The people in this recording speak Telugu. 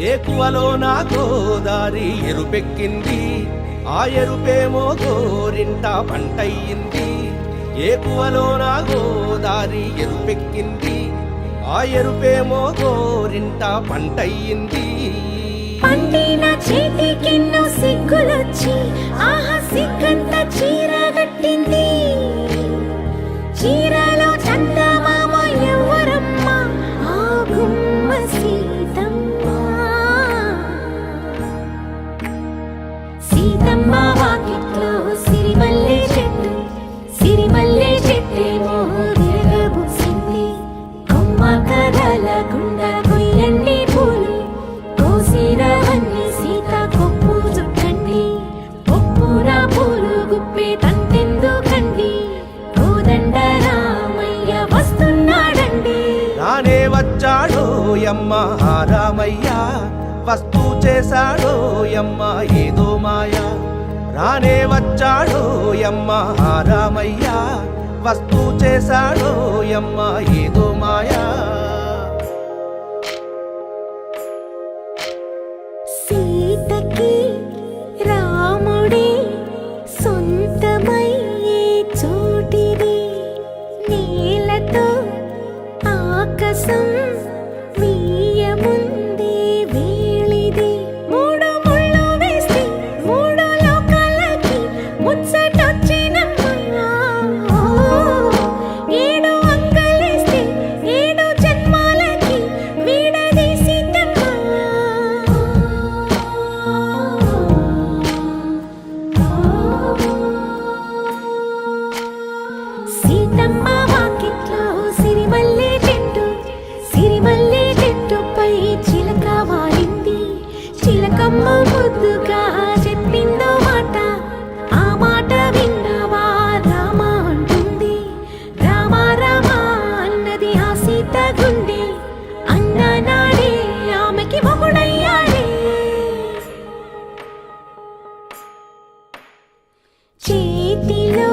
ఏకువలో నా గోదారి ఎరుపెక్కింది, ఆ ఎరుపేమో గోరింట పంటయ్యింది. ఏకువలో నా గోదారి ఎరుపెక్కింది, ఆ ఎరుపేమో గోరింట పంటయ్యింది. పండిన చేతికెన్నో సిగ్గులొచ్చి ఆహా సిగ్గంత చీర కట్టింది. చీరలో చందమామ ఎవరమ్మ, ఆ గుమ్మ సీతమ్మ. సీతమ్మ వాకిట్లో సిరిమల్లె చెట్టు, సిరిమల్లె చెట్టేమో విరగబూసింది. కొమ్మ కదలకుండా కొయ్యండి పూలు, కోసిరవన్నీ సీత కొప్పు చుట్టండి. కొప్పున పూలు గుప్పే తంతెందుకండి, కోదండ రామయ్య వస్తున్నాడండి. రానే వచ్చాడో యమ్మ రామయ్య, వస్తూ చేశాడో యమ్మ ఏదో మాయా. రానే వచ్చాడో యమ్మ రామయ్య, వస్తూ చేశాడో యమ్మ ఏదో మాయా. సీతకి రాముడే సొంతమయ్యే చోటిది, నేలతో ఆకాశం వీయముందే వేళిది. మూడు ముళ్ళు వేస్తే మూడు లోకాలకి ముచ్చటొచ్చినమ్మా. ఏడు అంగలేస్తే ఏడు జన్మాలకి వీడదీసిద్దమ్మా. సీతమ్మ వాకిట్లో సిరిమల్లె చెట్టు, సిరిమల్లె చెట్టుపై చిలక వాలింది. చిలకమ్మ ముద్దుగా చెప్పిందో మాట, ఆ మాట విన్నవా రామ అంటుంది. రామ రామ అన్నది ఆ సీత గుండె, అన్న నాడే ఆమెకి మొగుడయ్యాడే. చేతిలో